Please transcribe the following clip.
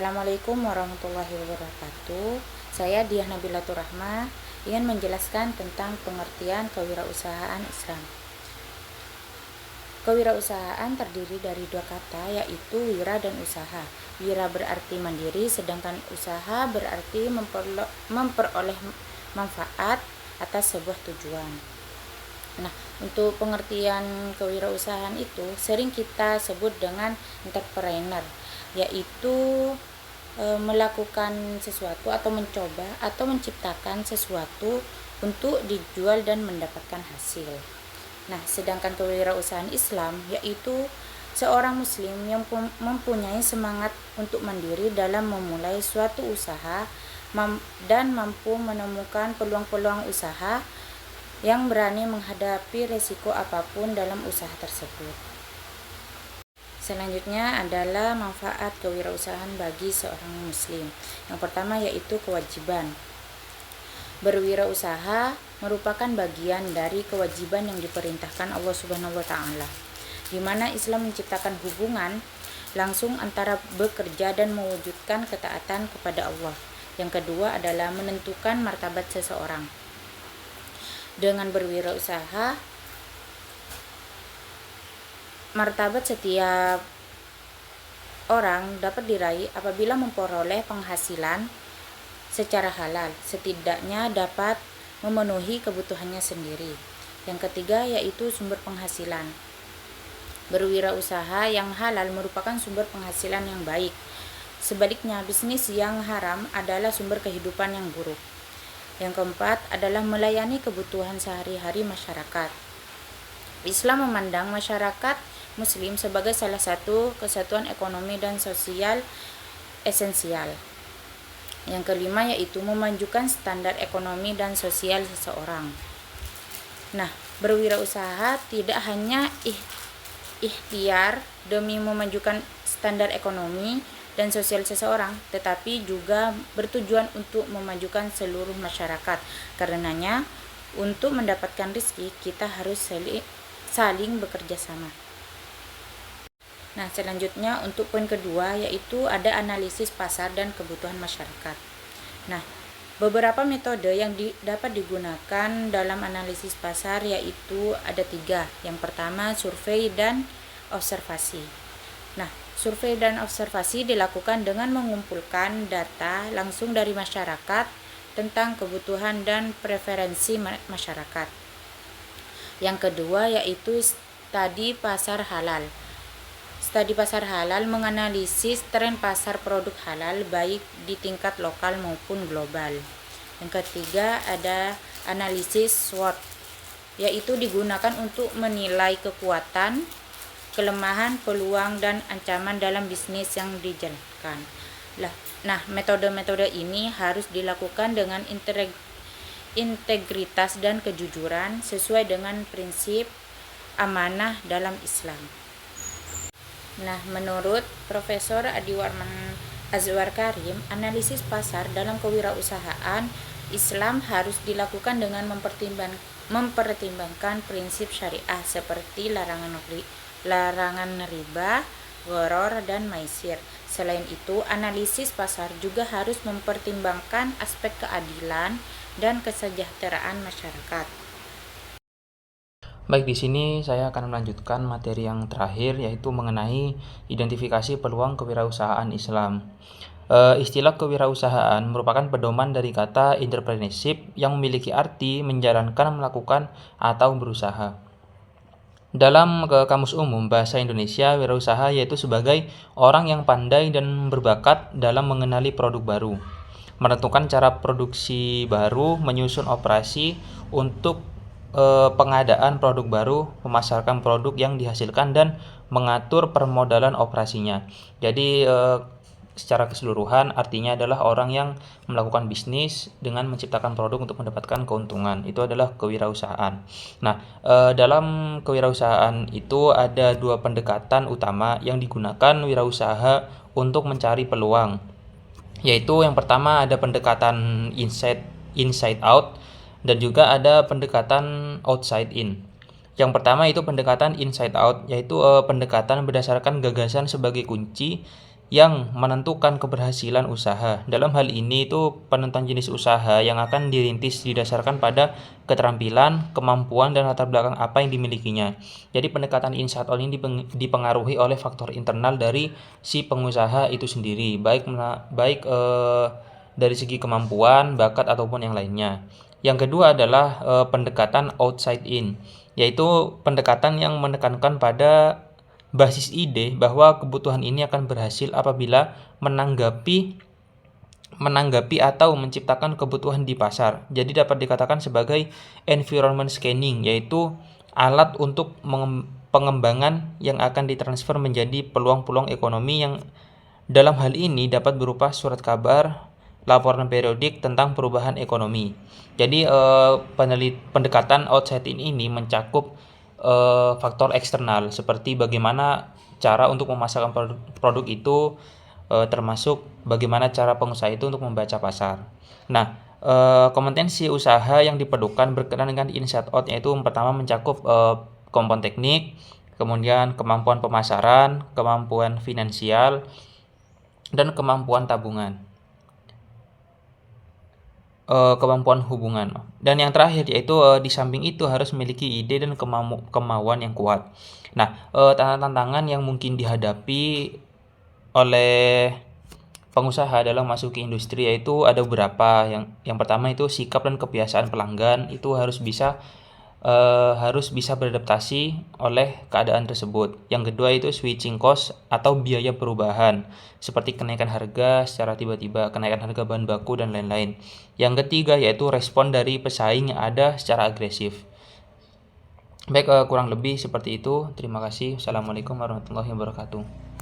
Assalamualaikum warahmatullahi wabarakatuh. Saya Diah Nabilatur Rahma ingin menjelaskan tentang pengertian kewirausahaan Islam. Kewirausahaan terdiri dari dua kata, yaitu wira dan usaha. Wira berarti mandiri, sedangkan usaha berarti memperoleh manfaat atas sebuah tujuan. Nah, untuk pengertian kewirausahaan itu sering kita sebut dengan entrepreneur, yaitu melakukan sesuatu atau mencoba atau menciptakan sesuatu untuk dijual dan mendapatkan hasil. Nah, sedangkan kewirausahaan Islam yaitu seorang muslim yang mempunyai semangat untuk mandiri dalam memulai suatu usaha dan mampu menemukan peluang-peluang usaha yang berani menghadapi resiko apapun dalam usaha tersebut. Selanjutnya adalah manfaat kewirausahaan bagi seorang muslim. Yang pertama yaitu kewajiban. Berwirausaha merupakan bagian dari kewajiban yang diperintahkan Allah Subhanahu wa taala, di mana Islam menciptakan hubungan langsung antara bekerja dan mewujudkan ketaatan kepada Allah. Yang kedua adalah menentukan martabat seseorang. Dengan berwirausaha, martabat setiap orang dapat diraih apabila memperoleh penghasilan secara halal, setidaknya dapat memenuhi kebutuhannya sendiri. Yang ketiga yaitu sumber penghasilan. Berwirausaha yang halal merupakan sumber penghasilan yang baik. Sebaliknya, bisnis yang haram adalah sumber kehidupan yang buruk. Yang keempat adalah melayani kebutuhan sehari-hari masyarakat. Islam memandang masyarakat Muslim sebagai salah satu kesatuan ekonomi dan sosial esensial. Yang kelima yaitu memajukan standar ekonomi dan sosial seseorang. Nah, berwirausaha tidak hanya ikhtiar demi memajukan standar ekonomi dan sosial seseorang, tetapi juga bertujuan untuk memajukan seluruh masyarakat. Karenanya, untuk mendapatkan rezeki kita harus saling bekerja sama. Nah, selanjutnya untuk poin kedua yaitu ada analisis pasar dan kebutuhan masyarakat. Nah, beberapa metode yang dapat digunakan dalam analisis pasar yaitu ada 3. Yang pertama, survei dan observasi. Nah, survei dan observasi dilakukan dengan mengumpulkan data langsung dari masyarakat tentang kebutuhan dan preferensi masyarakat. Yang kedua yaitu studi pasar halal. Studi pasar halal menganalisis tren pasar produk halal baik di tingkat lokal maupun global. Yang ketiga ada analisis SWOT, yaitu digunakan untuk menilai kekuatan, kelemahan, peluang, dan ancaman dalam bisnis yang dijalankan. Nah, metode-metode ini harus dilakukan dengan integritas dan kejujuran sesuai dengan prinsip amanah dalam Islam. Nah, menurut Profesor Adiwarman Azwar Karim, analisis pasar dalam kewirausahaan Islam harus dilakukan dengan mempertimbangkan prinsip syariah seperti larangan riba, gharar, dan maisir. Selain itu, analisis pasar juga harus mempertimbangkan aspek keadilan dan kesejahteraan masyarakat. Baik, di sini saya akan melanjutkan materi yang terakhir yaitu mengenai identifikasi peluang kewirausahaan Islam. Istilah kewirausahaan merupakan pedoman dari kata entrepreneurship yang memiliki arti menjalankan, melakukan, atau berusaha. Dalam Kamus Umum Bahasa Indonesia, wirausaha yaitu sebagai orang yang pandai dan berbakat dalam mengenali produk baru, menentukan cara produksi baru, menyusun operasi untuk pengadaan produk baru, memasarkan produk yang dihasilkan, dan mengatur permodalan operasinya. Jadi secara keseluruhan artinya adalah orang yang melakukan bisnis dengan menciptakan produk untuk mendapatkan keuntungan. Itu adalah kewirausahaan. Nah, dalam kewirausahaan itu ada 2 pendekatan utama yang digunakan wirausaha untuk mencari peluang. Yaitu yang pertama ada pendekatan inside out dan juga ada pendekatan outside in. Yang pertama itu pendekatan inside out, yaitu pendekatan berdasarkan gagasan sebagai kunci yang menentukan keberhasilan usaha. Dalam hal ini itu penentuan jenis usaha yang akan dirintis didasarkan pada keterampilan, kemampuan, dan latar belakang apa yang dimilikinya. Jadi pendekatan inside out ini dipengaruhi oleh faktor internal dari si pengusaha itu sendiri, baik dari segi kemampuan, bakat, ataupun yang lainnya. Yang kedua adalah pendekatan outside in, yaitu pendekatan yang menekankan pada basis ide bahwa kebutuhan ini akan berhasil apabila menanggapi atau menciptakan kebutuhan di pasar. Jadi dapat dikatakan sebagai environment scanning, yaitu alat untuk pengembangan yang akan ditransfer menjadi peluang-peluang ekonomi yang dalam hal ini dapat berupa surat kabar, laporan periodik tentang perubahan ekonomi. Jadi pendekatan outside in ini mencakup faktor eksternal seperti bagaimana cara untuk memasarkan produk itu, termasuk bagaimana cara pengusaha itu untuk membaca pasar. Nah, kompetensi usaha yang diperlukan berkenaan dengan inside out yaitu pertama mencakup komponen teknik, kemudian kemampuan pemasaran, kemampuan finansial, dan kemampuan tabungan. Kemampuan hubungan. Dan yang terakhir yaitu di samping itu harus memiliki ide dan kemauan yang kuat. Nah, tantangan yang mungkin dihadapi oleh pengusaha dalam masuk ke industri yaitu ada beberapa. Yang pertama itu sikap dan kebiasaan pelanggan itu harus bisa beradaptasi oleh keadaan tersebut. Yang kedua itu switching cost atau biaya perubahan, seperti kenaikan harga secara tiba-tiba, kenaikan harga bahan baku, dan lain-lain. Yang ketiga yaitu respon dari pesaing yang ada secara agresif. Baik, kurang lebih seperti itu. Terima kasih. Assalamualaikum warahmatullahi wabarakatuh.